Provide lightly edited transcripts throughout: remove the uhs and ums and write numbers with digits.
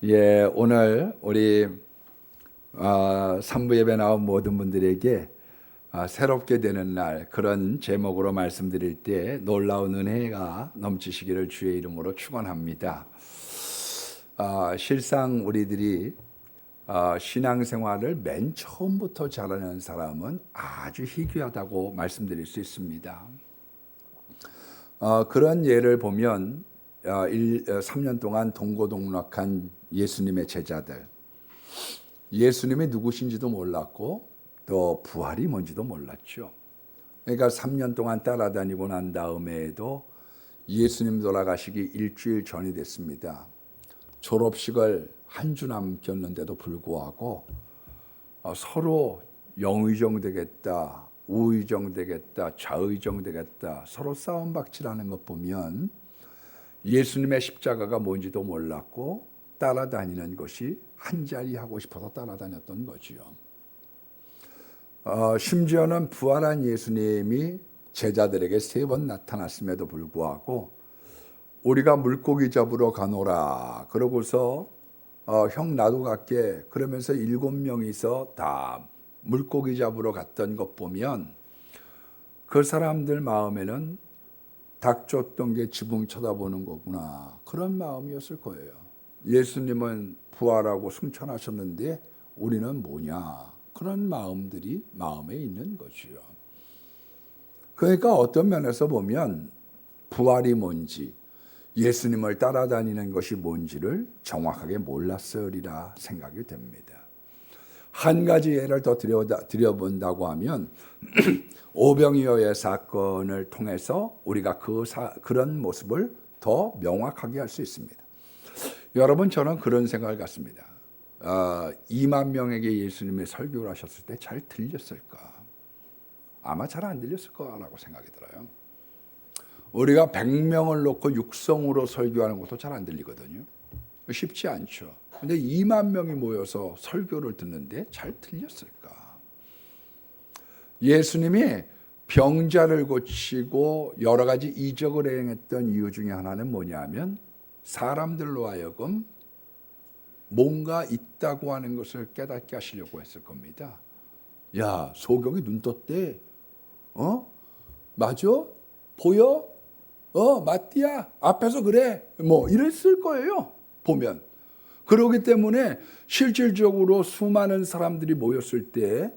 예, 오늘 우리 3부 예배 나온 모든 분들에게 새롭게 되는 날 그런 제목으로 말씀드릴 때 놀라운 은혜가 넘치시기를 주의 이름으로 축원합니다. 실상 우리들이 신앙생활을 맨 처음부터 잘하는 사람은 아주 희귀하다고 말씀드릴 수 있습니다. 그런 예를 보면 3년 동안 동고동락한 예수님의 제자들, 예수님이 누구신지도 몰랐고 또 부활이 뭔지도 몰랐죠. 그러니까 3년 동안 따라다니고 난 다음에도 예수님 돌아가시기 일주일 전이 됐습니다. 졸업식을 한 주 남겼는데도 불구하고 서로 영의정 되겠다, 우의정 되겠다, 좌의정 되겠다 서로 싸움박질하는 것 보면 예수님의 십자가가 뭔지도 몰랐고 따라다니는 것이 한자리 하고 싶어서 따라다녔던 거지요. 심지어는 부활한 예수님이 제자들에게 3번 나타났음에도 불구하고 우리가 물고기 잡으러 가노라 그러고서 형 나도 갈게 그러면서 7명이서 다 물고기 잡으러 갔던 것 보면 그 사람들 마음에는 닭 쫓던 게 지붕 쳐다보는 거구나 그런 마음이었을 거예요. 예수님은 부활하고 승천하셨는데 우리는 뭐냐 그런 마음들이 마음에 있는 거지요. 그러니까 어떤 면에서 보면 부활이 뭔지 예수님을 따라다니는 것이 뭔지를 정확하게 몰랐으리라 생각이 됩니다. 한 가지 예를 더 드려본다고 하면 오병이어의 사건을 통해서 우리가 그런 모습을 더 명확하게 할 수 있습니다. 여러분 저는 그런 생각을 갖습니다. 2만 명에게 예수님이 설교를 하셨을 때 잘 들렸을까? 아마 잘 안 들렸을 거라고 생각이 들어요. 우리가 100명을 놓고 육성으로 설교하는 것도 잘 안 들리거든요. 쉽지 않죠. 근데 2만 명이 모여서 설교를 듣는데 잘 들렸을까? 예수님이 병자를 고치고 여러 가지 이적을 행했던 이유 중에 하나는 뭐냐면 사람들로 하여금 뭔가 있다고 하는 것을 깨닫게 하시려고 했을 겁니다. 야, 소경이 눈 떴대. 맞아? 보여? 맞디야? 앞에서 그래? 뭐 이랬을 거예요. 보면. 그렇기 때문에 실질적으로 수많은 사람들이 모였을 때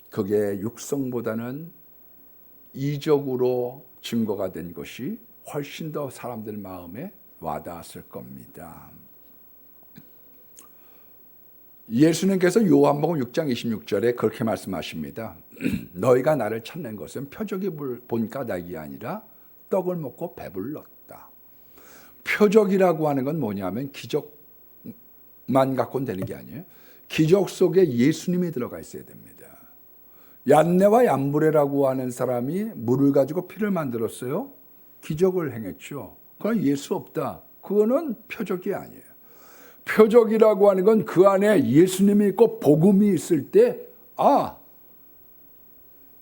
그게 육성보다는 이적으로 증거가 된 것이 훨씬 더 사람들 마음에 와닿았을 겁니다. 예수님께서 요한복음 6장 26절에 그렇게 말씀하십니다. 너희가 나를 찾는 것은 표적이 본 까닭이 아니라 떡을 먹고 배불렀다. 표적이라고 하는 건 뭐냐면 기적만 갖고는 되는 게 아니에요. 기적 속에 예수님이 들어가 있어야 됩니다. 얀네와 얀브레라고 하는 사람이 물을 가지고 피를 만들었어요. 기적을 행했죠. 그건 예수 없다. 그거는 표적이 아니에요. 표적이라고 하는 건 그 안에 예수님이 있고 복음이 있을 때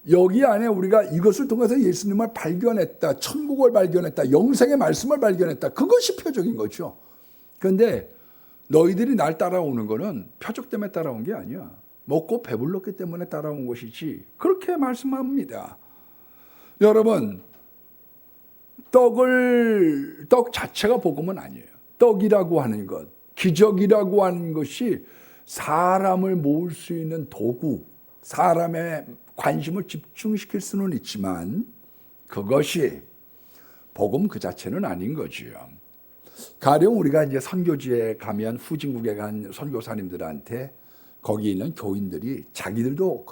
여기 안에 우리가 이것을 통해서 예수님을 발견했다. 천국을 발견했다. 영생의 말씀을 발견했다. 그것이 표적인 거죠. 그런데 너희들이 날 따라오는 거는 표적 때문에 따라온 게 아니야. 먹고 배불렀기 때문에 따라온 것이지. 그렇게 말씀합니다. 여러분, 떡 자체가 복음은 아니에요. 떡이라고 하는 것, 기적이라고 하는 것이 사람을 모을 수 있는 도구, 사람의 관심을 집중시킬 수는 있지만 그것이 복음 그 자체는 아닌 거지요. 가령 우리가 이제 선교지에 가면 후진국에 간 선교사님들한테 거기 있는 교인들이 자기들도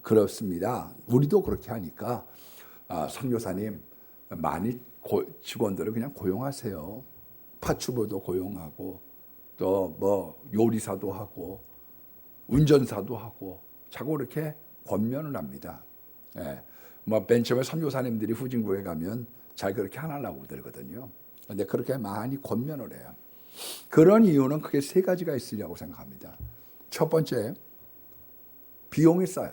그렇습니다. 우리도 그렇게 하니까 선교사님 많이 직원들을 그냥 고용하세요. 파출부도 고용하고 또 뭐 요리사도 하고 운전사도 하고 자꾸 이렇게 권면을 합니다. 예. 뭐 맨 처음에 선교사님들이 후진국에 가면 잘 그렇게 안 하려고 들거든요. 그런데 그렇게 많이 권면을 해요. 그런 이유는 크게 3가지가 있으리라고 생각합니다. 첫 번째, 비용이 싸요.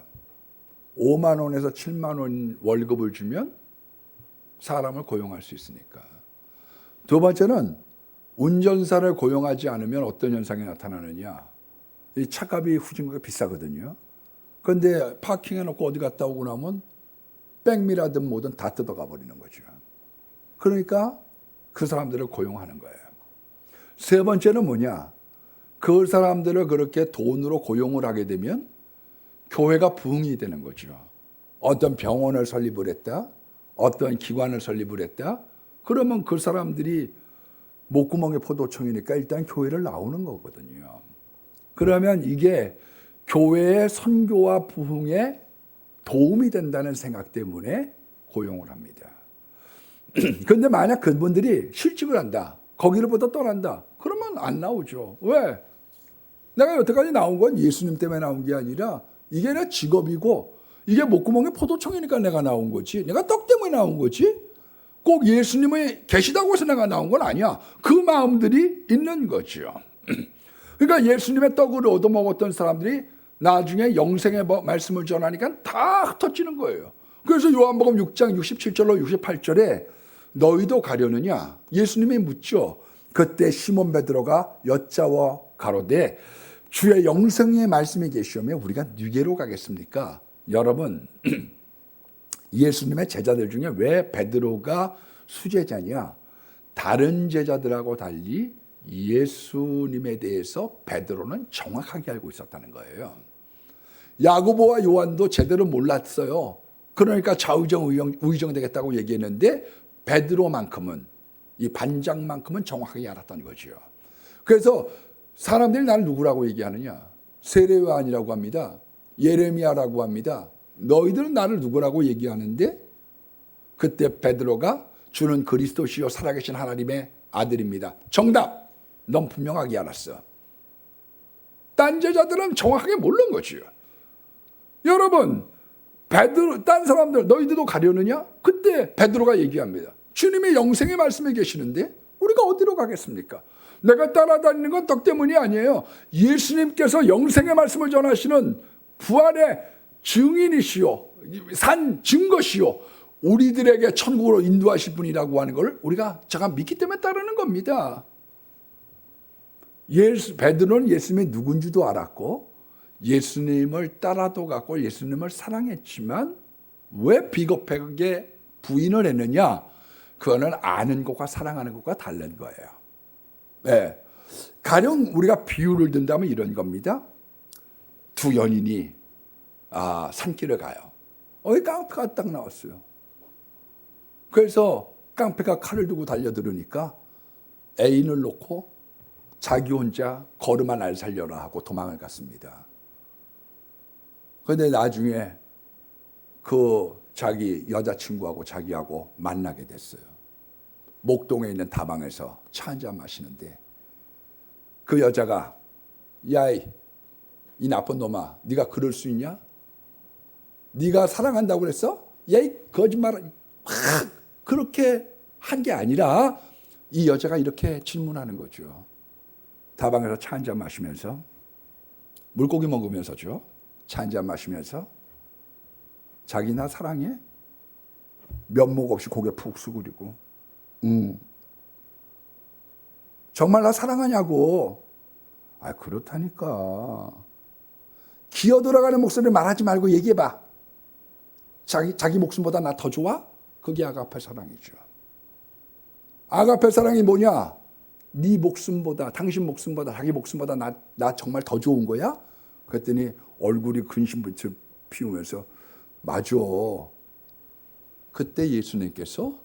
5만 원에서 7만 원 월급을 주면 사람을 고용할 수 있으니까. 두 번째는 운전사를 고용하지 않으면 어떤 현상이 나타나느냐. 이 차값이 후진국에 비싸거든요. 그런데 파킹해놓고 어디 갔다 오고 나면 백미라든 뭐든 다 뜯어가 버리는 거죠. 그러니까 그 사람들을 고용하는 거예요. 세 번째는 뭐냐? 그 사람들을 그렇게 돈으로 고용을 하게 되면 교회가 부흥이 되는 거죠. 어떤 병원을 설립을 했다, 어떤 기관을 설립을 했다, 그러면 그 사람들이 목구멍에 포도청이니까 일단 교회를 나오는 거거든요. 그러면 이게 교회의 선교와 부흥에 도움이 된다는 생각 때문에 고용을 합니다. 그런데 만약 그분들이 실직을 한다, 거기로부터 떠난다, 그러면 안 나오죠. 왜? 내가 여태까지 나온 건 예수님 때문에 나온 게 아니라 이게 내 직업이고 이게 목구멍에 포도청이니까 내가 나온 거지. 내가 떡 때문에 나온 거지. 꼭 예수님이 계시다고 해서 내가 나온 건 아니야. 그 마음들이 있는 거죠. 그러니까 예수님의 떡을 얻어먹었던 사람들이 나중에 영생의 말씀을 전하니까 다 흩어지는 거예요. 그래서 요한복음 6장 67절로 68절에 너희도 가려느냐? 예수님이 묻죠. 그때 시몬 베드로가 여짜워 가로되 주의 영생의 말씀이 계시오면 우리가 누게로 가겠습니까? 여러분, 예수님의 제자들 중에 왜 베드로가 수제자냐? 다른 제자들하고 달리 예수님에 대해서 베드로는 정확하게 알고 있었다는 거예요. 야고보와 요한도 제대로 몰랐어요. 그러니까 좌의정 우의정 되겠다고 얘기했는데 베드로만큼은, 이 반장만큼은 정확하게 알았다는 거죠. 그래서 사람들이 나를 누구라고 얘기하느냐? 세례요한이라고 합니다. 예레미야라고 합니다. 너희들은 나를 누구라고 얘기하는데 그때 베드로가 주는 그리스도시요 살아계신 하나님의 아들입니다. 정답! 넌 분명하게 알았어. 딴 제자들은 정확하게 모르는 거지요. 여러분, 베드로, 딴 사람들 너희들도 가려느냐? 그때 베드로가 얘기합니다. 주님이 영생의 말씀에 계시는데 우리가 어디로 가겠습니까? 내가 따라다니는 건 떡 때문이 아니에요. 예수님께서 영생의 말씀을 전하시는 부활의 증인이시오, 산 증거시오, 우리들에게 천국으로 인도하실 분이라고 하는 걸 제가 믿기 때문에 따르는 겁니다. 베드로는 예수님이 누군지도 알았고 예수님을 따라도 갔고 예수님을 사랑했지만 왜 비겁하게 부인을 했느냐? 그거는 아는 것과 사랑하는 것과 다른 거예요. 네. 가령 우리가 비유를 든다면 이런 겁니다. 두 연인이 산길을 가요. 깡패가 딱 나왔어요. 그래서 깡패가 칼을 두고 달려들으니까 애인을 놓고 자기 혼자 걸음아 날 살려라 하고 도망을 갔습니다. 그런데 나중에 그 자기 여자친구하고 자기하고 만나게 됐어요. 목동에 있는 다방에서 차 한잔 마시는데 그 여자가 야, 이 나쁜 놈아, 네가 그럴 수 있냐? 네가 사랑한다고 그랬어? 야, 이 거짓말. 그렇게 한 게 아니라 이 여자가 이렇게 질문하는 거죠. 다방에서 차 한잔 마시면서 물고기 먹으면서죠. 차 한잔 마시면서 자기 나 사랑해? 면목 없이 고개 푹 숙이고 정말 나 사랑하냐고. 그렇다니까. 기어 돌아가는 목소리 말하지 말고 얘기해봐. 자기 목숨보다 나 더 좋아? 그게 아가페 사랑이죠. 아가페 사랑이 뭐냐? 네 목숨보다, 당신 목숨보다, 자기 목숨보다 나 정말 더 좋은 거야? 그랬더니 얼굴이 근심빛을 피우면서 맞아. 그때 예수님께서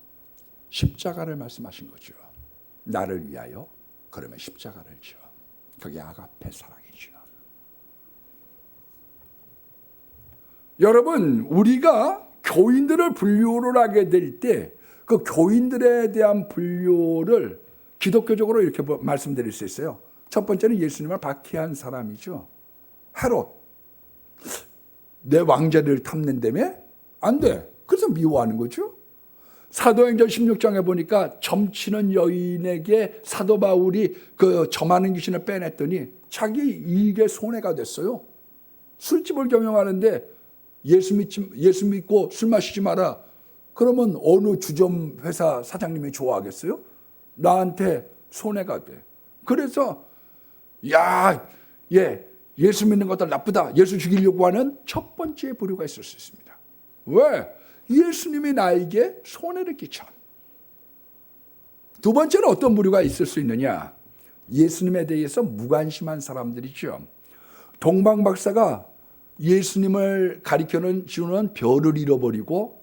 십자가를 말씀하신 거죠. 나를 위하여 그러면 십자가를 져. 그게 아가페 사랑이죠. 여러분, 우리가 교인들을 분류를 하게 될 때 그 교인들에 대한 분류를 기독교적으로 이렇게 말씀드릴 수 있어요. 첫 번째는 예수님을 박해한 사람이죠. 헤롯. 내 왕자를 탐낸다며? 안 돼. 그래서 미워하는 거죠. 사도행전 16장에 보니까 점치는 여인에게 사도 바울이 그 점하는 귀신을 빼냈더니 자기 이익에 손해가 됐어요. 술집을 경영하는데 예수 믿고 술 마시지 마라. 그러면 어느 주점 회사 사장님이 좋아하겠어요? 나한테 손해가 돼. 그래서 예수 믿는 것도 나쁘다. 예수 죽이려고 하는 첫 번째 부류가 있을 수 있습니다. 왜? 예수님이 나에게 손해를 끼쳐. 두 번째는 어떤 부류가 있을 수 있느냐? 예수님에 대해서 무관심한 사람들이죠. 동방 박사가 예수님을 가리켜는 주는 별을 잃어버리고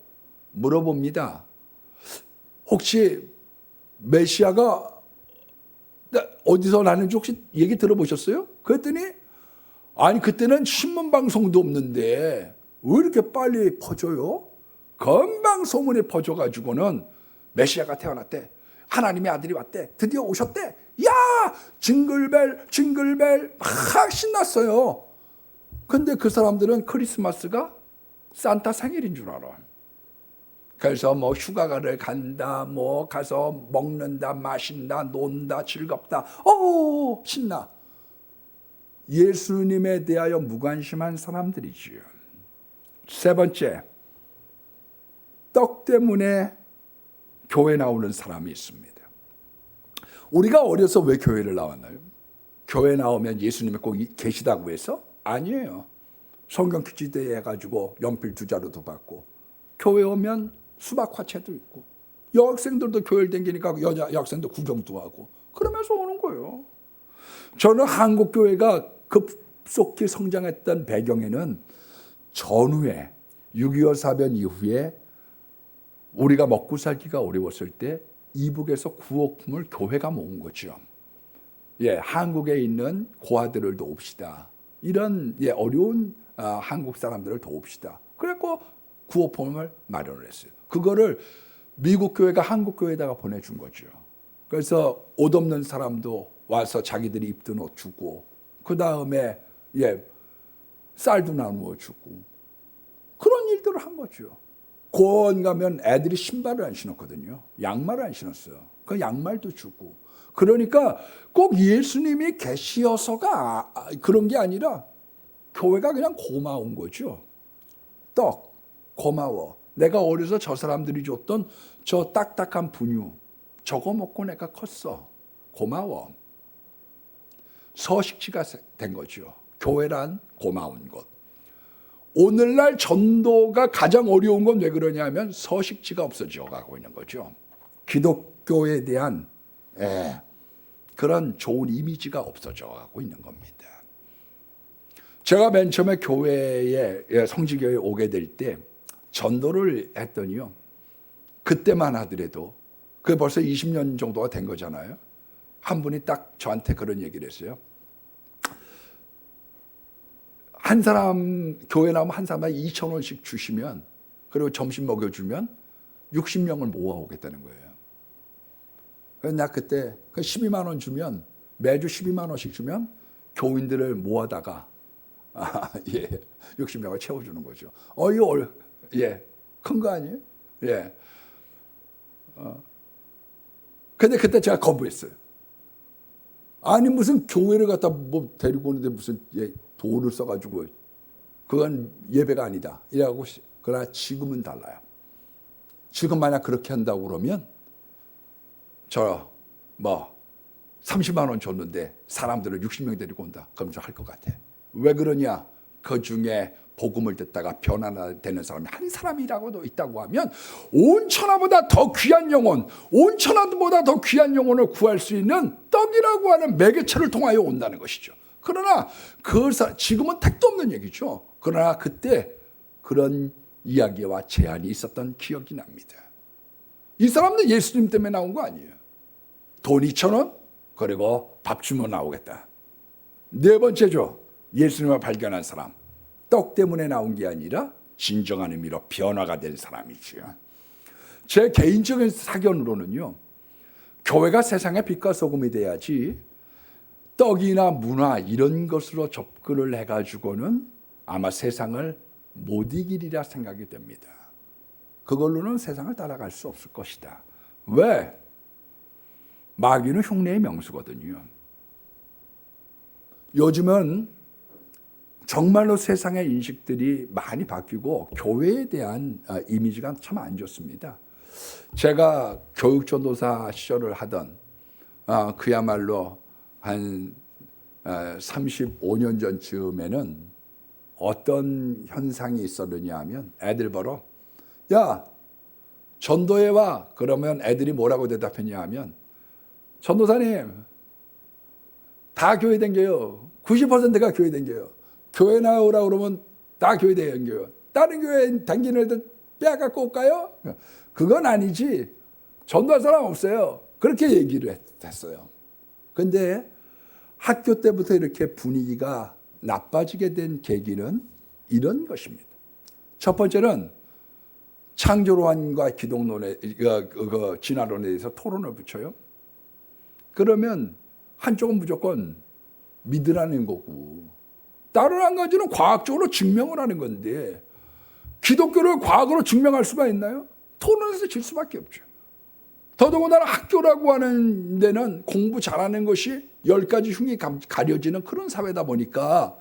물어봅니다. 혹시 메시아가 어디서 나는지 혹시 얘기 들어보셨어요? 그랬더니 아니 그때는 신문 방송도 없는데 왜 이렇게 빨리 퍼져요? 금방 소문이 퍼져가지고는 메시아가 태어났대. 하나님의 아들이 왔대. 드디어 오셨대. 야! 징글벨 징글벨 막 신났어요. 근데 그 사람들은 크리스마스가 산타 생일인 줄 알아. 그래서 뭐 휴가를 간다, 뭐 가서 먹는다, 마신다, 논다, 즐겁다. 신나. 예수님에 대하여 무관심한 사람들이지요. 세 번째, 떡 때문에 교회 나오는 사람이 있습니다. 우리가 어려서 왜 교회를 나왔나요? 교회 나오면 예수님이 꼭 계시다고 해서? 아니에요. 성경 퀴즈대회 해가지고 연필 2자루도 받고, 교회 오면 수박화채도 있고, 여학생들도 교회를 다니니까 여학생도 구경도 하고, 그러면서 오는 거예요. 저는 한국 교회가 급속히 성장했던 배경에는 전후에 6.25 사변 이후에 우리가 먹고 살기가 어려웠을 때 이북에서 구호품을 교회가 모은 거죠. 한국에 있는 고아들을 도웁시다. 이런 어려운 한국 사람들을 도웁시다. 그래서 구호품을 마련을 했어요. 그거를 미국 교회가 한국 교회에다가 보내준 거죠. 그래서 옷 없는 사람도 와서 자기들이 입던 옷 주고, 그 다음에 쌀도 나누어 주고, 그런 일들을 한 거죠. 고원 가면 애들이 신발을 안 신었거든요. 양말을 안 신었어요. 그 양말도 주고. 그러니까 꼭 예수님이 계시어서가 그런 게 아니라 교회가 그냥 고마운 거죠. 떡, 고마워. 내가 어려서 저 사람들이 줬던 저 딱딱한 분유, 저거 먹고 내가 컸어. 고마워. 서식지가 된 거죠. 교회란 고마운 것. 오늘날 전도가 가장 어려운 건 왜 그러냐면 서식지가 없어져 가고 있는 거죠. 기독교에 대한 그런 좋은 이미지가 없어져 가고 있는 겁니다. 제가 맨 처음에 교회에 성지교회에 오게 될 때 전도를 했더니요, 그때만 하더라도 그게 벌써 20년 정도가 된 거잖아요. 한 분이 딱 저한테 그런 얘기를 했어요. 한 사람 교회 나오면 한 사람에 2,000원씩 주시면, 그리고 점심 먹여주면 60명을 모아오겠다는 거예요. 그래서 나 그때 12만 원 주면, 매주 12만 원씩 주면 교인들을 모아다가 60명을 채워주는 거죠. 이거 큰 거 아니에요? 근데 그때 제가 거부했어요. 아니 무슨 교회를 갖다 뭐 데리고 오는데 무슨 돈을 써가지고 그건 예배가 아니다. 이래갖고. 그러나 지금은 달라요. 지금 만약 그렇게 한다고 그러면 30만 원 줬는데 사람들을 60명 데리고 온다. 그럼 저 할 것 같아. 왜 그러냐? 그 중에 복음을 듣다가 변화되는 사람이 한 사람이라고도 있다고 하면 온 천하보다 더 귀한 영혼, 온 천하보다 더 귀한 영혼을 구할 수 있는 떡이라고 하는 매개체를 통하여 온다는 것이죠. 그러나 지금은 택도 없는 얘기죠. 그러나 그때 그런 이야기와 제안이 있었던 기억이 납니다. 이 사람들 예수님 때문에 나온 거 아니에요. 돈 2,000원 그리고 밥 주면 나오겠다. 네 번째죠. 예수님을 발견한 사람. 떡 때문에 나온 게 아니라 진정한 의미로 변화가 된 사람이지요. 제 개인적인 사견으로는요, 교회가 세상의 빛과 소금이 돼야지 떡이나 문화 이런 것으로 접근을 해가지고는 아마 세상을 못 이기리라 생각이 됩니다. 그걸로는 세상을 따라갈 수 없을 것이다. 왜? 마귀는 흉내의 명수거든요. 요즘은 정말로 세상의 인식들이 많이 바뀌고 교회에 대한 이미지가 참 안 좋습니다. 제가 교육전도사 시절을 하던 그야말로 한 35년 전쯤에는 어떤 현상이 있었느냐 하면 애들 보러 야 전도회 와 그러면 애들이 뭐라고 대답했냐 하면 전도사님 다 교회 댕겨요. 90%가 교회 댕겨요. 교회 나오라 그러면 다 교회 댕겨요. 다른 교회 댕기는 애들 빼앗고 올까요? 그건 아니지. 전도할 사람 없어요. 그렇게 얘기를 했어요. 근데 학교 때부터 이렇게 분위기가 나빠지게 된 계기는 이런 것입니다. 첫 번째는 창조론과 기독론에 진화론에 대해서 토론을 붙여요. 그러면 한쪽은 무조건 믿으라는 거고 다른 한 가지는 과학적으로 증명을 하는 건데 기독교를 과학으로 증명할 수가 있나요? 토론에서 질 수밖에 없죠. 더더군다나 학교라고 하는 데는 공부 잘하는 것이 10가지 흉이 가려지는 그런 사회다 보니까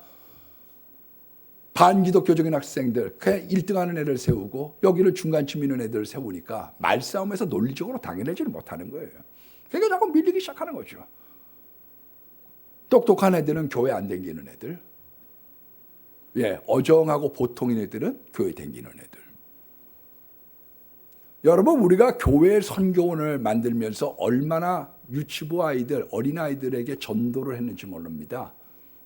반기독교적인 학생들, 그냥 1등하는 애를 세우고 여기를 중간쯤 있는 애들을 세우니까 말싸움에서 논리적으로 당해내지를 못하는 거예요. 그러니까 자꾸 밀리기 시작하는 거죠. 똑똑한 애들은 교회 안 댕기는 애들, 어정하고 보통인 애들은 교회 댕기는 애들. 여러분 우리가 교회 선교원을 만들면서 얼마나 유치부 아이들, 어린아이들에게 전도를 했는지 모릅니다.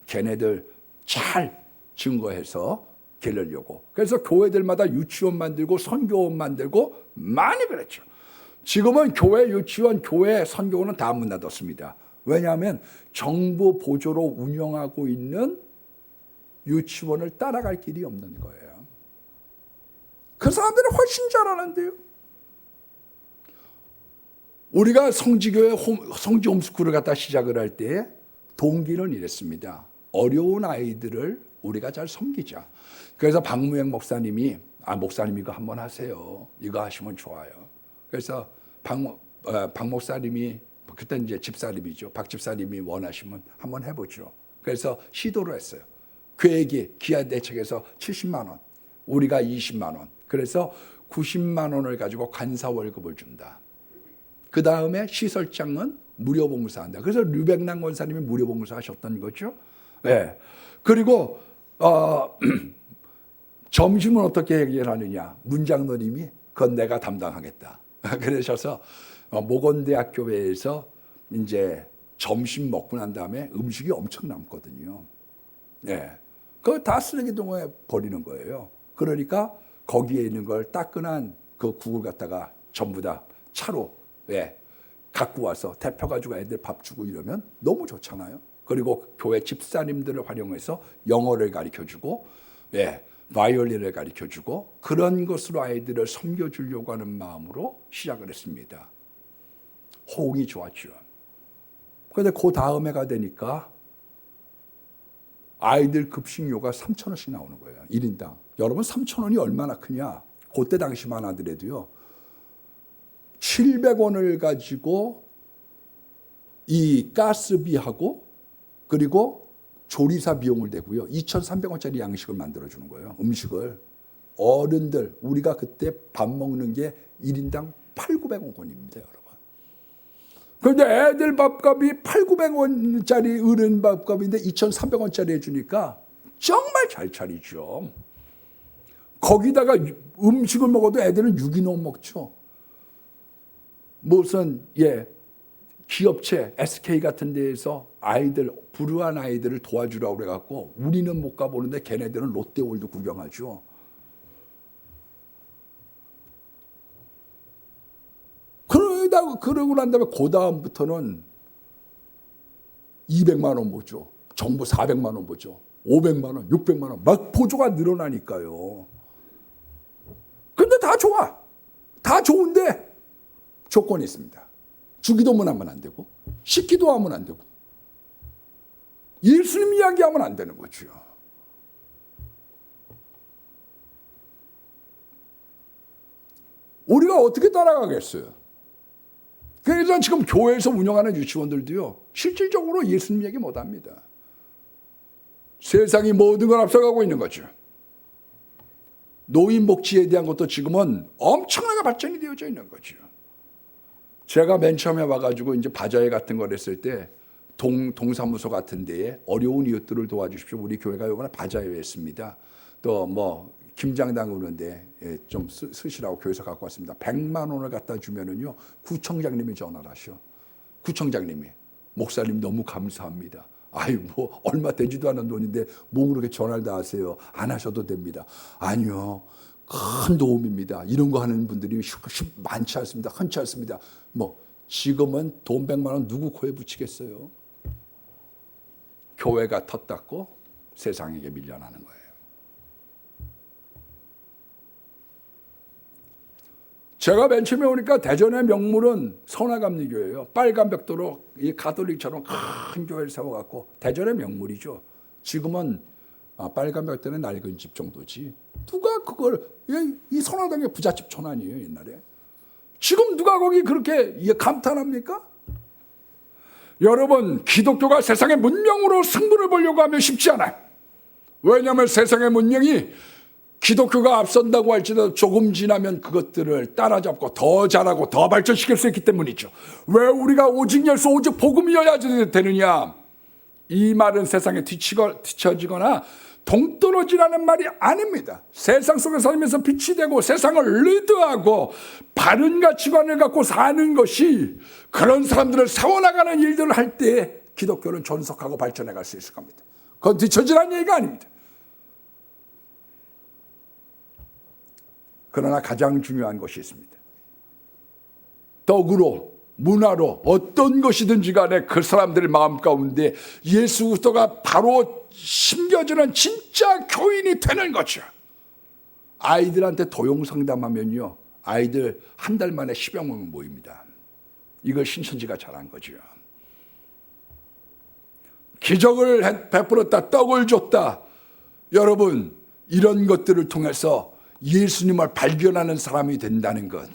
걔네들 잘 증거해서 기르려고. 그래서 교회들마다 유치원 만들고 선교원 만들고 많이 그랬죠. 지금은 교회 유치원, 교회 선교원은 다 문 닫았습니다. 왜냐하면 정부 보조로 운영하고 있는 유치원을 따라갈 길이 없는 거예요. 그 사람들은 훨씬 잘하는데요. 우리가 성지교회 성지 홈스쿨을 갖다 시작을 할 때 동기는 이랬습니다. 어려운 아이들을 우리가 잘 섬기자. 그래서 박무영 목사님이 목사님 이거 한번 하세요. 이거 하시면 좋아요. 그래서 박 목사님이 그때 이제 집사님이죠. 박 집사님이 원하시면 한번 해보죠. 그래서 시도를 했어요. 계획이 기아 대책에서 70만 원, 우리가 20만 원. 그래서 90만 원을 가지고 간사 월급을 준다. 그 다음에 시설장은 무료 봉사한다. 그래서 류백남 권사님이 무료 봉사하셨던 거죠. 네. 그리고 점심은 어떻게 해결하느냐. 문장노님이 그건 내가 담당하겠다. 그러셔서 모건대학교에서 이제 점심 먹고 난 다음에 음식이 엄청 남거든요. 네. 그거 다 쓰레기통에 버리는 거예요. 그러니까 거기에 있는 걸 따끈한 그 국을 갖다가 전부 다 차로 갖고 와서 데펴가지고 애들 밥 주고 이러면 너무 좋잖아요. 그리고 교회 집사님들을 활용해서 영어를 가르쳐주고 바이올린을 가르쳐주고 그런 것으로 아이들을 섬겨주려고 하는 마음으로 시작을 했습니다. 호응이 좋았죠. 그런데 그 다음 해가 되니까 아이들 급식료가 3,000원씩 나오는 거예요. 1인당. 여러분 3,000원이 얼마나 크냐. 그때 당시만 하더라도요. 700원을 가지고 이 가스비하고 그리고 조리사 비용을 내고요. 2,300원짜리 양식을 만들어주는 거예요. 음식을. 어른들, 우리가 그때 밥 먹는 게 1인당 8,900원권입니다, 여러분. 그런데 애들 밥값이 8,900원짜리 어른 밥값인데 2,300원짜리 해주니까 정말 잘 차리죠. 거기다가 음식을 먹어도 애들은 유기농 먹죠. 무슨 기업체 SK 같은 데에서 아이들 불우한 아이들을 도와주라고 그래갖고 우리는 못 가보는데 걔네들은 롯데월드 구경하죠. 그러고 난 다음에 그 다음부터는 200만 원 보죠. 정부 400만 원 보죠. 500만 원, 600만 원 막 보조가 늘어나니까요. 근데 다 좋아. 다 좋은데 조건이 있습니다. 주기도문 하면 안 되고 식기도 하면 안 되고 예수님 이야기하면 안 되는 거죠. 우리가 어떻게 따라가겠어요? 그래서 지금 교회에서 운영하는 유치원들도요. 실질적으로 예수님 얘기 못합니다. 세상이 모든 걸 앞서가고 있는 거죠. 노인복지에 대한 것도 지금은 엄청나게 발전이 되어져 있는 거죠. 제가 맨 처음에 와가지고 이제 바자회 같은 걸 했을 때 동사무소 같은 데에 어려운 이웃들을 도와주십시오. 우리 교회가 이번에 바자회 했습니다. 또 뭐 김장당 오는데 좀 쓰시라고 교회에서 갖고 왔습니다. 100만 원을 갖다 주면은요 구청장님이 전화를 하셔. 구청장님이 목사님 너무 감사합니다. 아유 뭐 얼마 되지도 않은 돈인데 뭐 그렇게 전화를 다 하세요. 안 하셔도 됩니다. 아니요. 큰 도움입니다. 이런 거 하는 분들이 많지 않습니다. 흔치 않습니다. 뭐 지금은 돈 100만 원 누구 코에 붙이겠어요? 교회가 텃닫고 세상에게 밀려나는 거예요. 제가 맨 처음에 오니까 대전의 명물은 선화감리교회예요. 빨간 벽돌로 이 가톨릭처럼 큰 교회를 세워갖고 대전의 명물이죠. 지금은 빨간 벽돌은 낡은 집 정도지. 누가 그걸 이 선화당의 부잣집 촌아니에요 옛날에. 지금 누가 거기 그렇게 감탄합니까? 여러분 기독교가 세상의 문명으로 승부를 보려고 하면 쉽지 않아요. 왜냐하면 세상의 문명이 기독교가 앞선다고 할지라도 조금 지나면 그것들을 따라잡고 더 잘하고 더 발전시킬 수 있기 때문이죠. 왜 우리가 오직 열수 오직 복음이어야 되느냐. 이 말은 세상에 뒤처지거나 동떨어지라는 말이 아닙니다. 세상 속에 살면서 빛이 되고 세상을 리드하고 바른 가치관을 갖고 사는 것이 그런 사람들을 세워나가는 일들을 할 때 기독교는 존속하고 발전해 갈 수 있을 겁니다. 그건 뒤처지라는 얘기가 아닙니다. 그러나 가장 중요한 것이 있습니다. 덕으로 문화로 어떤 것이든지 간에 그 사람들의 마음 가운데 예수 그리스도가 바로 심겨지는 진짜 교인이 되는 거죠. 아이들한테 도용 상담하면요 아이들 한 달 만에 10여 명 모입니다. 이걸 신천지가 잘한 거죠. 기적을 베풀었다, 떡을 줬다. 여러분 이런 것들을 통해서 예수님을 발견하는 사람이 된다는 것,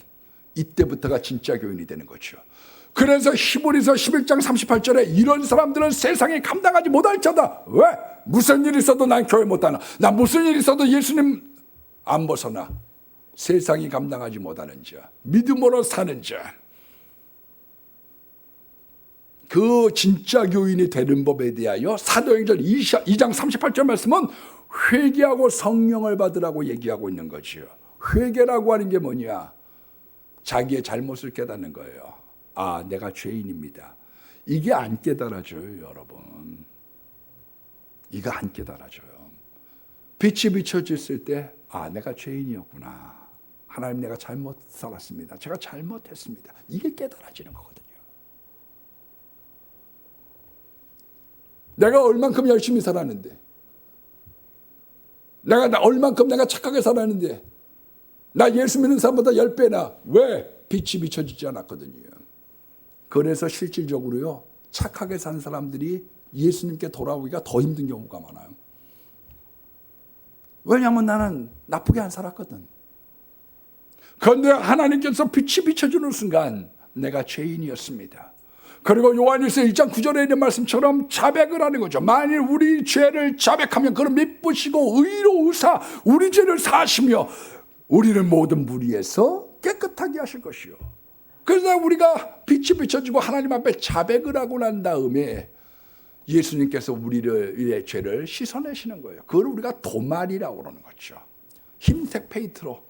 이때부터가 진짜 교인이 되는 거죠. 그래서 히브리서 11장 38절에 이런 사람들은 세상이 감당하지 못할 자다. 왜? 무슨 일이 있어도 난 교회 못 하나. 난 무슨 일이 있어도 예수님 안 벗어나. 세상이 감당하지 못하는 자, 믿음으로 사는 자. 그 진짜 교인이 되는 법에 대하여 사도행전 2장 38절 말씀은 회개하고 성령을 받으라고 얘기하고 있는 거지요. 회개라고 하는 게 뭐냐? 자기의 잘못을 깨닫는 거예요. 아, 내가 죄인입니다. 이게 안 깨달아져요, 여러분. 이거 안 깨달아져요. 빛이 비춰졌을 때, 아, 내가 죄인이었구나. 하나님, 내가 잘못 살았습니다. 제가 잘못했습니다. 이게 깨달아지는 거거든요. 내가 얼만큼 열심히 살았는데, 얼만큼 내가 착하게 살았는데, 나 예수 믿는 사람보다 10배나 왜 빛이 비춰지지 않았거든요. 그래서 실질적으로요 착하게 산 사람들이 예수님께 돌아오기가 더 힘든 경우가 많아요. 왜냐하면 나는 나쁘게 안 살았거든. 그런데 하나님께서 빛이 비춰주는 순간 내가 죄인이었습니다. 그리고 요한일서 1장 9절에 있는 말씀처럼 자백을 하는 거죠. 만일 우리 죄를 자백하면 그를 미쁘시고 의로우사 우리 죄를 사하시며 우리를 모든 무리에서 깨끗하게 하실 것이요. 그래서 우리가 빛이 비춰지고 하나님 앞에 자백을 하고 난 다음에 예수님께서 우리의 죄를 씻어내시는 거예요. 그걸 우리가 도말이라고 그러는 거죠. 흰색 페인트로,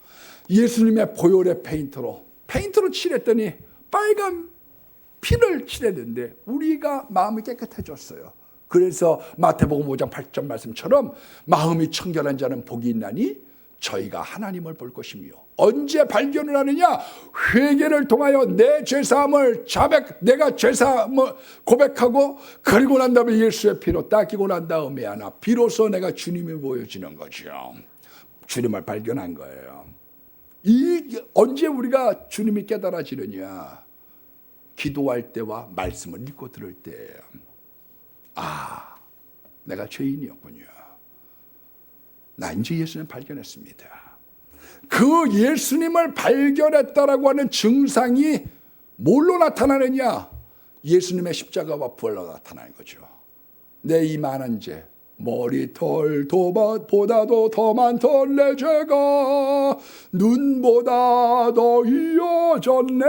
예수님의 보혈의 페인트로 칠했더니 빨간 피를 칠했는데 우리가 마음이 깨끗해졌어요. 그래서 마태복음 5장 8절 말씀처럼 마음이 청결한 자는 복이 있나니 저희가 하나님을 볼 것이며, 언제 발견을 하느냐? 회개를 통하여 내 죄사함을 내가 죄사함을 고백하고 그리고 난 다음에 예수의 피로 닦이고 난 다음에 하나 비로소 내가 주님이 보여지는 거죠. 주님을 발견한 거예요. 언제 우리가 주님이 깨달아지느냐? 기도할 때와 말씀을 읽고 들을 때예요. 아, 내가 죄인이었군요. 나 이제 예수님 발견했습니다. 그 예수님을 발견했다라고 하는 증상이 뭘로 나타나느냐? 예수님의 십자가와 부활로 나타나는 거죠. 내 이 많은 죄, 머리털 보다도 더 많던 내 죄가 눈보다 더 이어졌네.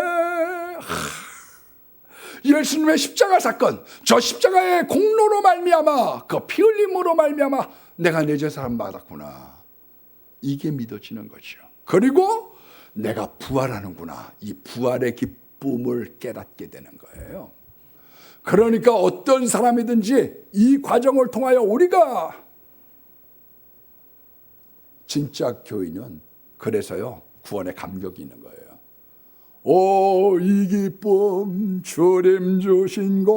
예수님의 십자가 사건, 저 십자가의 공로로 말미암아, 그 피 흘림으로 말미암아 내가 내 죄 사함 받았구나. 이게 믿어지는 거죠. 그리고 내가 부활하는구나. 이 부활의 기쁨을 깨닫게 되는 거예요. 그러니까 어떤 사람이든지 이 과정을 통하여 우리가 진짜 교인은 그래서요 구원의 감격이 있는 거예요. 오, 이 기쁨 주님 주신 것,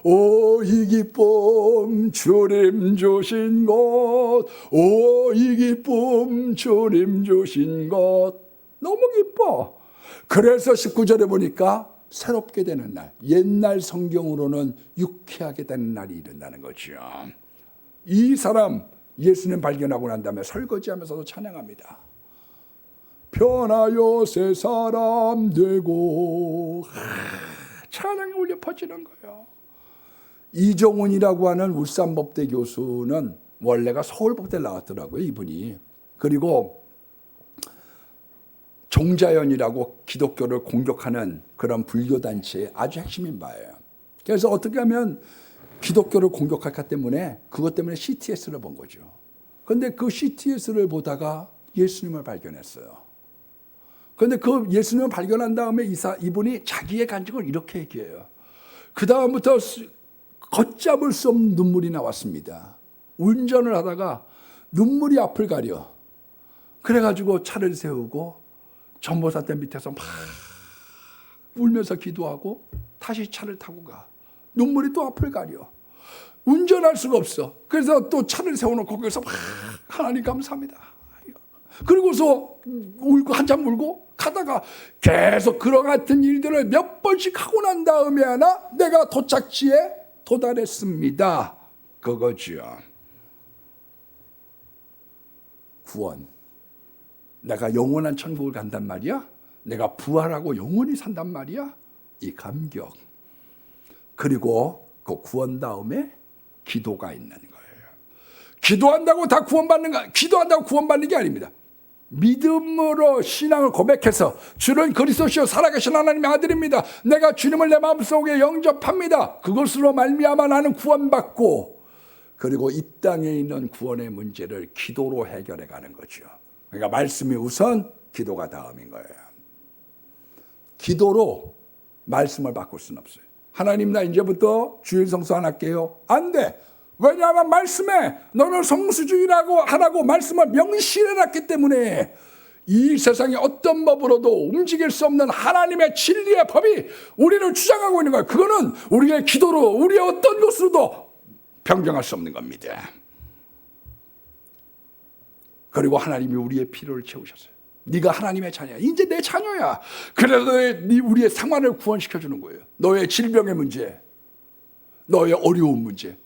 오, 이 기쁨 주님 주신 것, 오, 이 기쁨 주님 주신 것. 너무 기뻐. 그래서 19절에 보니까 새롭게 되는 날, 옛날 성경으로는 유쾌하게 되는 날이 이른다는 거죠. 이 사람 예수님 발견하고 난 다음에 설거지하면서도 찬양합니다. 변하여 새 사람 되고, 찬양이 울려 퍼지는 거예요. 이종훈이라고 하는 울산법대 교수는 원래가 서울법대 나왔더라고요, 이분이. 그리고 종자연이라고 기독교를 공격하는 그런 불교단체의 아주 핵심인 바예요. 그래서 어떻게 하면 기독교를 공격할까 때문에 그것 때문에 CTS를 본 거죠. 그런데 그 CTS를 보다가 예수님을 발견했어요. 그런데 그 예수님을 발견한 다음에 이분이 자기의 간증을 이렇게 얘기해요. 그 다음부터 걷잡을 수 없는 눈물이 나왔습니다. 운전을 하다가 눈물이 앞을 가려. 그래가지고 차를 세우고 전보사대 밑에서 막 울면서 기도하고 다시 차를 타고 가. 눈물이 또 앞을 가려. 운전할 수가 없어. 그래서 또 차를 세워놓고 거기서 막 하나님 감사합니다. 그리고서 울고 한참 울고 가다가 계속 그런 같은 일들을 몇 번씩 하고 난 다음에 하나 내가 도착지에 도달했습니다. 그거죠. 구원. 내가 영원한 천국을 간단 말이야. 내가 부활하고 영원히 산단 말이야. 이 감격. 그리고 그 구원 다음에 기도가 있는 거예요. 기도한다고 다 구원받는가? 기도한다고 구원받는 게 아닙니다. 믿음으로 신앙을 고백해서 주는 그리스도시요 살아계신 하나님의 아들입니다. 내가 주님을 내 마음속에 영접합니다. 그것으로 말미암아 나는 구원받고, 그리고 이 땅에 있는 구원의 문제를 기도로 해결해 가는 거죠. 그러니까 말씀이 우선, 기도가 다음인 거예요. 기도로 말씀을 바꿀 수는 없어요. 하나님 나 이제부터 주일 성수 안 할게요. 안 돼. 왜냐하면 말씀에 너는 성수주의라고 하라고 말씀을 명시해놨기 때문에 이 세상에 어떤 법으로도 움직일 수 없는 하나님의 진리의 법이 우리를 주장하고 있는 거예요. 그거는 우리의 기도로, 우리의 어떤 것으로도 변경할 수 없는 겁니다. 그리고 하나님이 우리의 필요를 채우셨어요. 네가 하나님의 자녀야. 이제 내 자녀야. 그래서 우리의 상황을 구원시켜주는 거예요. 너의 질병의 문제, 너의 어려운 문제,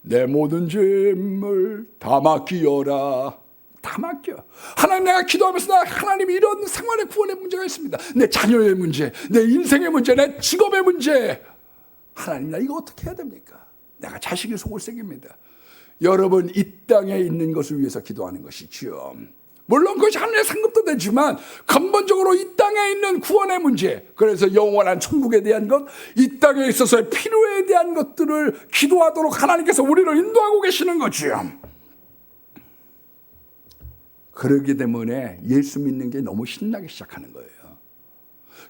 내 모든 짐을 다 맡기어라. 다 맡겨. 하나님, 내가 기도하면서 하나님 이런 생활의 구원의 문제가 있습니다. 내 자녀의 문제, 내 인생의 문제, 내 직업의 문제. 하나님 나 이거 어떻게 해야 됩니까? 내가 자식이 속을 새깁니다. 여러분 이 땅에 있는 것을 위해서 기도하는 것이지요. 물론 그것이 하늘의 상급도 되지만 근본적으로 이 땅에 있는 구원의 문제, 그래서 영원한 천국에 대한 것, 이 땅에 있어서의 필요에 대한 것들을 기도하도록 하나님께서 우리를 인도하고 계시는 거지요. 그러기 때문에 예수 믿는 게 너무 신나게 시작하는 거예요.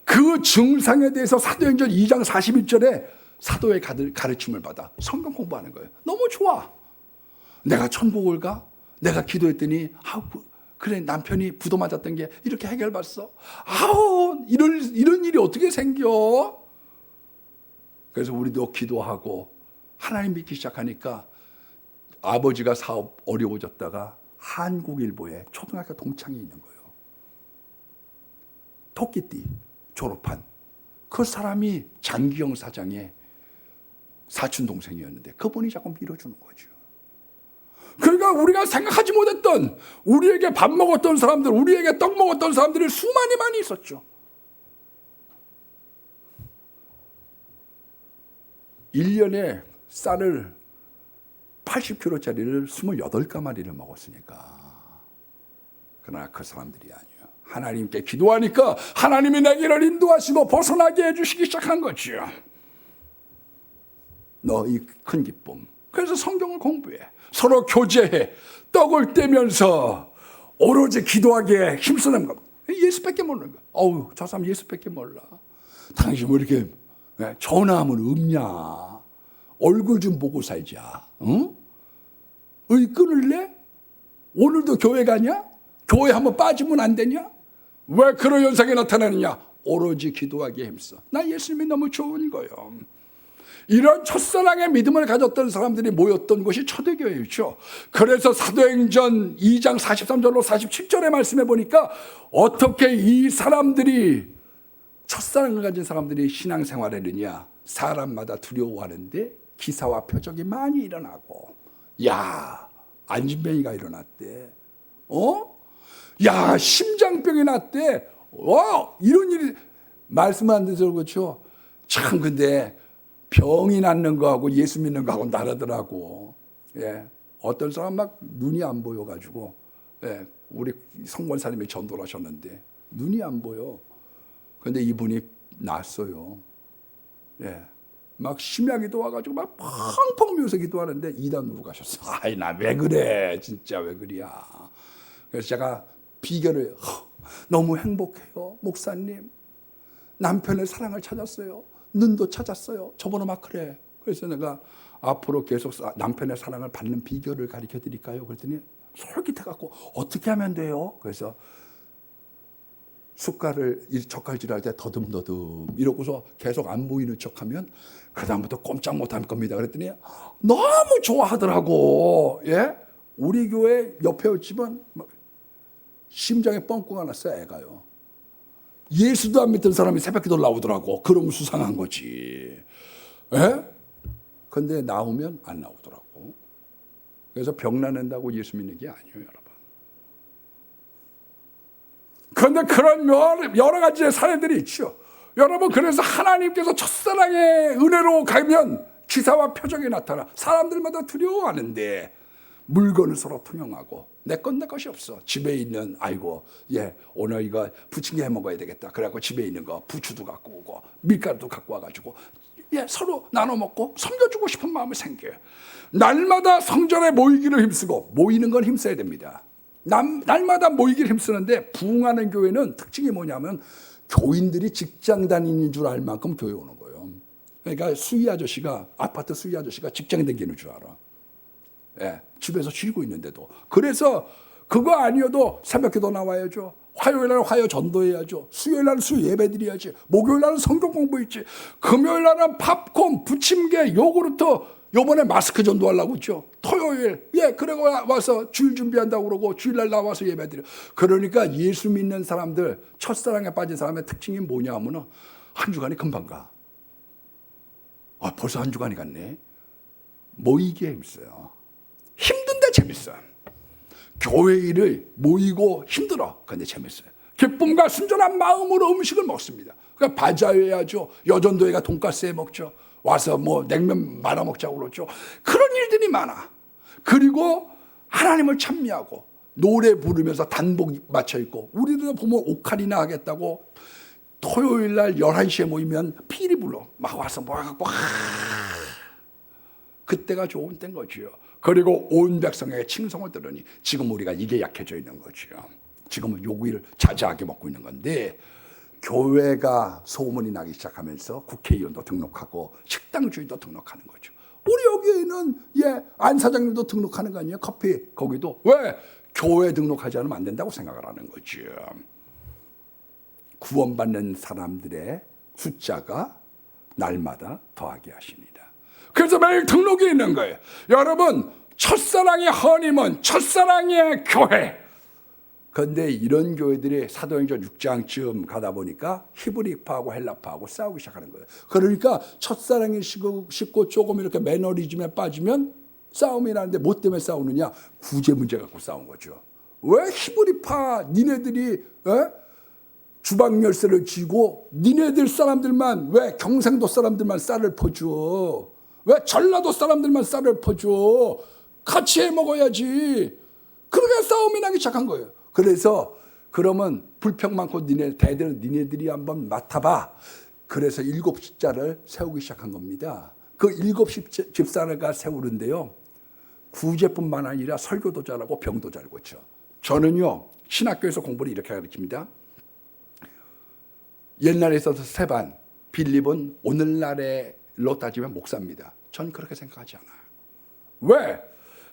그 증상에 대해서 사도행전 2장 41절에 사도의 가르침을 받아 성경 공부하는 거예요. 너무 좋아. 내가 천국을 가? 내가 기도했더니 그래 남편이 부도 맞았던 게 이렇게 해결받았어. 이런 일이 어떻게 생겨? 그래서 우리도 기도하고 하나님 믿기 시작하니까 아버지가 사업 어려워졌다가 한국일보에 초등학교 동창이 있는 거예요. 토끼띠 졸업한 그 사람이 장기영 사장의 사촌 동생이었는데 그분이 자꾸 밀어주는 거죠. 그러니까 우리가 생각하지 못했던, 우리에게 밥 먹었던 사람들, 우리에게 떡 먹었던 사람들이 많이 있었죠. 1년에 쌀을 80kg짜리를 28가마리를 먹었으니까. 그러나 그 사람들이 아니에요. 하나님께 기도하니까 하나님이 내 길을 인도하시고 벗어나게 해주시기 시작한 거지요. 너 이 큰 기쁨. 그래서 성경을 공부해. 서로 교제해. 떡을 떼면서 오로지 기도하기에 힘쓰는 것. 예수밖에 모르는 거야. 어우, 저 사람 예수밖에 몰라. 당신 왜 이렇게 전화하면 없냐? 얼굴 좀 보고 살자. 응? 의 끊을래? 오늘도 교회 가냐? 교회 한번 빠지면 안 되냐? 왜 그런 현상이 나타나느냐? 오로지 기도하기에 힘써. 나 예수님이 너무 좋은 거예요. 이런 첫사랑의 믿음을 가졌던 사람들이 모였던 곳이 초대교회였죠. 그래서 사도행전 2장 43절로 47절의 말씀에 보니까 어떻게 이 사람들이 첫사랑을 가진 사람들이 신앙생활을 하느냐. 사람마다 두려워하는데 기사와 표적이 많이 일어나고, 야, 안진뱅이가 일어났대. 야, 심장병이 났대. 이런 일이 말씀 안 되죠, 그렇죠? 참, 근데 병이 낫는 거하고 예수 믿는 거하고 다르더라고. 예. 어떤 사람 막 눈이 안 보여가지고, 예. 우리 성권사님이 전도를 하셨는데, 눈이 안 보여. 근데 이분이 낫어요. 예. 막 심야기도 와가지고 막 펑펑 울면서 기도하는데 이단으로 가셨어. 아이, 나 왜 그래? 진짜 왜 그래야? 그래서 제가 비결을, 너무 행복해요. 목사님. 남편의 사랑을 찾았어요. 눈도 찾았어요. 저번에 막 그래. 그래서 내가 앞으로 계속 남편의 사랑을 받는 비결을 가르쳐 드릴까요? 그랬더니 솔깃해갖고 어떻게 하면 돼요? 그래서 숟갈을 젓갈질할 때 더듬더듬 이러고서 계속 안 보이는 척하면 그다음부터 꼼짝 못할 겁니다. 그랬더니 너무 좋아하더라고. 예? 우리 교회 옆에 집은 심장에 뻥꾸가 났어요. 애가요. 예수도 안 믿던 사람이 새벽기도 나오더라고. 그러면 수상한 거지. 예? 근데 나오면 안 나오더라고. 그래서 병 나는다고 예수 믿는 게 아니에요, 여러분. 그런데 그런 여러 가지의 사례들이 있죠. 여러분, 그래서 하나님께서 첫사랑의 은혜로 가면 기사와 표적이 나타나. 사람들마다 두려워하는데 물건을 서로 통용하고 내 건 내 것이 없어. 집에 있는 아이고, 예, 오늘 이거 부침개 해 먹어야 되겠다. 그래갖고 집에 있는 거 부추도 갖고 오고 밀가루도 갖고 와가지고 예, 서로 나눠 먹고 섬겨주고 싶은 마음이 생겨요. 날마다 성전에 모이기를 힘쓰고, 모이는 건 힘써야 됩니다. 날마다 모이기를 힘쓰는데 부흥하는 교회는 특징이 뭐냐면 교인들이 직장 다니는 줄 알 만큼 교회 오는 거예요. 그러니까 수희 아저씨가, 아파트 수희 아저씨가 직장 다니는 줄 알아. 예, 집에서 쉬고 있는데도. 그래서 그거 아니어도 새벽기도 나와야죠. 화요일날 화요 전도해야죠. 수요일날은 수요 예배 드려야지. 목요일날은 성경 공부했지. 금요일날은 팝콘, 부침개, 요구르트. 요번에 마스크 전도하려고 했죠. 토요일, 예, 그러고 와서 주일 준비한다고 그러고 주일날 나와서 예배 드려. 그러니까 예수 믿는 사람들, 첫사랑에 빠진 사람의 특징이 뭐냐 하면은 한 주간이 금방 가. 벌써 한 주간이 갔네. 모이기에 힘써요. 힘든데 재밌어요. 교회 일을 모이고 힘들어. 근데 재밌어요. 기쁨과 순전한 마음으로 음식을 먹습니다. 그러니까 바자회하죠. 여전도회가 돈가스 해 먹죠. 와서 뭐 냉면 말아 먹자고 그러죠. 그런 일들이 많아. 그리고 하나님을 찬미하고 노래 부르면서 단복 맞춰 입고, 우리도 보면 오카리나 하겠다고 토요일 날 11시에 모이면 피리 불러. 막 와서 모아갖고 그때가 좋은 때인 거지요. 그리고 온 백성에게 칭송을 들으니 지금 우리가 이게 약해져 있는 거지요. 지금은 요구를 자제하게 먹고 있는 건데, 교회가 소문이 나기 시작하면서 국회의원도 등록하고 식당 주인도 등록하는 거죠. 우리 여기에는 예, 안 사장님도 등록하는 거 아니에요? 커피 거기도. 왜? 교회 등록하지 않으면 안 된다고 생각을 하는 거죠. 구원받는 사람들의 숫자가 날마다 더하게 하십니다. 그래서 매일 등록이 있는 거예요. 여러분, 첫사랑의 허니문, 첫사랑의 교회. 그런데 이런 교회들이 사도행전 6장쯤 가다 보니까 히브리파하고 헬라파하고 싸우기 시작하는 거예요. 그러니까 첫사랑이 식고 조금 이렇게 매너리즘에 빠지면 싸움이 나는데 뭐 때문에 싸우느냐? 구제 문제 갖고 싸운 거죠. 왜 히브리파 니네들이 주방 열쇠를 쥐고 니네들 사람들만, 왜 경상도 사람들만 쌀을 퍼줘? 왜 전라도 사람들만 쌀을 퍼줘? 같이 해 먹어야지. 그러니까 싸움이 나기 시작한 거예요. 그래서 그러면 불평 많고 니네들이 한번 맡아봐. 그래서 7집사를 세우기 시작한 겁니다. 그 7집사가 세우는데요, 구제뿐만 아니라 설교도 잘하고 병도 잘 고쳐. 저는요, 신학교에서 공부를 이렇게 가르칩니다. 옛날에 있어서 스데반, 빌립은 오늘날로 따지면 목사입니다. 전 그렇게 생각하지 않아요. 왜?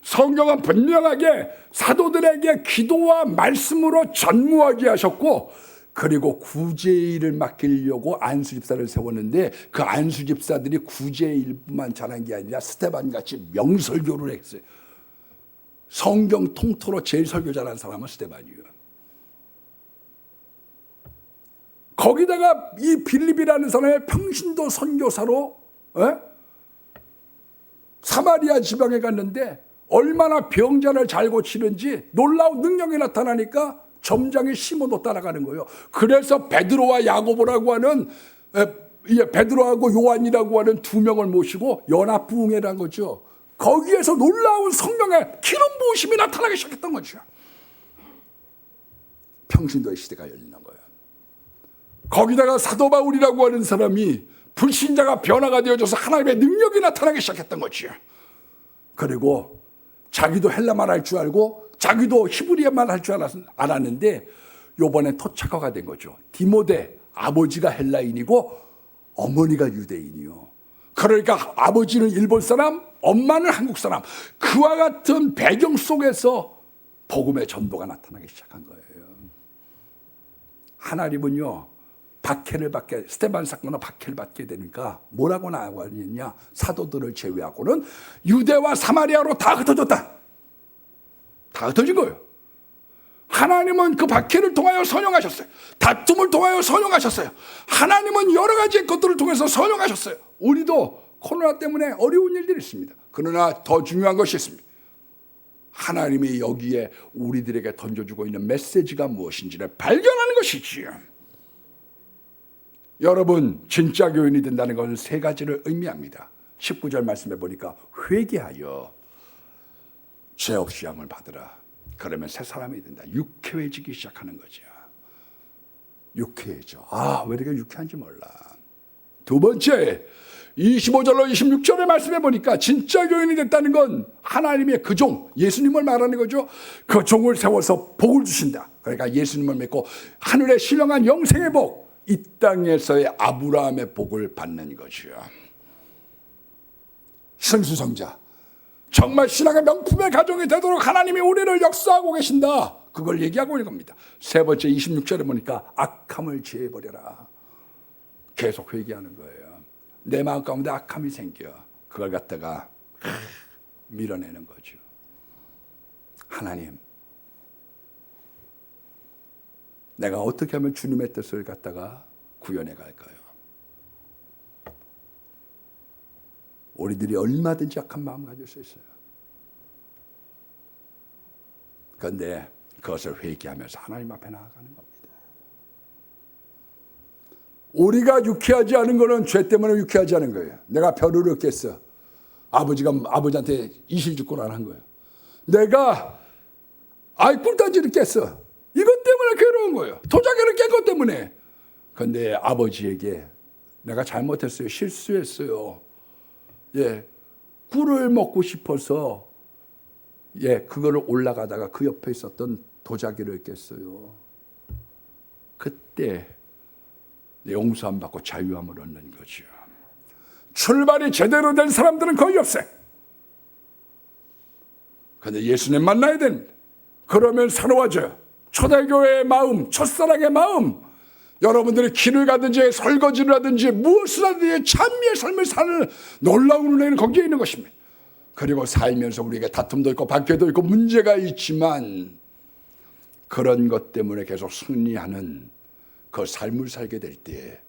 성경은 분명하게 사도들에게 기도와 말씀으로 전무하게 하셨고, 그리고 구제의 일을 맡기려고 안수집사를 세웠는데, 그 안수집사들이 구제의 일뿐만 잘한 게 아니라 스데반같이 명설교를 했어요. 성경 통틀어 제일 설교 잘하는 사람은 스데반이에요. 거기다가 이 빌립이라는 사람의 평신도 선교사로 사마리아 지방에 갔는데 얼마나 병자를 잘 고치는지 놀라운 능력이 나타나니까 점장이 시몬도 따라가는 거예요. 그래서 베드로와 야고보라고 하는, 베드로하고 요한이라고 하는 2명을 모시고 연합부흥회라는 거죠. 거기에서 놀라운 성령의 기름 부으심이 나타나기 시작했던 거죠. 평신도의 시대가 열리는 거예요. 거기다가 사도 바울이라고 하는 사람이 불신자가 변화가 되어져서 하나님의 능력이 나타나기 시작했던 거죠. 그리고 자기도 헬라말 할 줄 알고 자기도 히브리어만 할 줄 알았는데 요번에 토착화가 된 거죠. 디모데, 아버지가 헬라인이고 어머니가 유대인이요. 그러니까 아버지는 일본 사람, 엄마는 한국 사람. 그와 같은 배경 속에서 복음의 전도가 나타나기 시작한 거예요. 하나님은요, 스데반 사건은 박해를 받게 되니까 뭐라고 나왔느냐, 사도들을 제외하고는 유대와 사마리아로 다 흩어졌다. 다 흩어진 거예요. 하나님은 그 박해를 통하여 선용하셨어요. 다툼을 통하여 선용하셨어요. 하나님은 여러 가지 것들을 통해서 선용하셨어요. 우리도 코로나 때문에 어려운 일들이 있습니다. 그러나 더 중요한 것이 있습니다. 하나님이 여기에 우리들에게 던져주고 있는 메시지가 무엇인지를 발견하는 것이지요. 여러분, 진짜 교인이 된다는 것은 3가지를 의미합니다. 19절 말씀해 보니까 회개하여 죄 없이 함을 받으라. 그러면 새 사람이 된다. 유쾌해지기 시작하는 거죠. 유쾌해져. 왜 이렇게 유쾌한지 몰라. 2번째, 25절로 26절의 말씀해 보니까 진짜 교인이 됐다는 건 하나님의 그 종, 예수님을 말하는 거죠. 그 종을 세워서 복을 주신다. 그러니까 예수님을 믿고 하늘에 신령한 영생의 복, 이 땅에서의 아브라함의 복을 받는 것이요. 신수성자, 정말 신앙의 명품의 가정이 되도록 하나님이 우리를 역사하고 계신다. 그걸 얘기하고 있는 겁니다. 3번째 26절에 보니까 악함을 제해버려라. 계속 회개하는 거예요. 내 마음 가운데 악함이 생겨. 그걸 갖다가 밀어내는 거죠. 하나님, 내가 어떻게 하면 주님의 뜻을 갖다가 구현해 갈까요? 우리들이 얼마든지 악한 마음 가질 수 있어요. 그런데 그것을 회개하면서 하나님 앞에 나아가는 겁니다. 우리가 유쾌하지 않은 것은 죄 때문에 유쾌하지 않은 거예요. 내가 벼르를 깼어. 아버지한테 이실직고를 한 거예요. 내가 꿀단지를 깼어. 이것 때문에 괴로운 거예요. 도자기를 깬 것 때문에. 그런데 아버지에게 내가 잘못했어요. 실수했어요. 꿀을 먹고 싶어서 그거를 올라가다가 그 옆에 있었던 도자기를 깼어요. 그때 용서함 받고 자유함을 얻는 거죠. 출발이 제대로 된 사람들은 거의 없어요. 그런데 예수님 만나야 됩니다. 그러면 새로워져요. 초대교회의 마음, 첫사랑의 마음, 여러분들이 길을 가든지 설거지를 하든지 무엇을 하든지 찬미의 삶을 사는 놀라운 은혜는 거기에 있는 것입니다. 그리고 살면서 우리에게 다툼도 있고 박해도 있고 문제가 있지만 그런 것 때문에 계속 승리하는 그 삶을 살게 될 때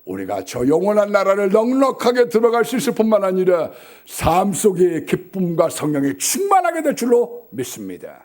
우리가 저 영원한 나라를 넉넉하게 들어갈 수 있을 뿐만 아니라 삶 속에 기쁨과 성령이 충만하게 될 줄로 믿습니다.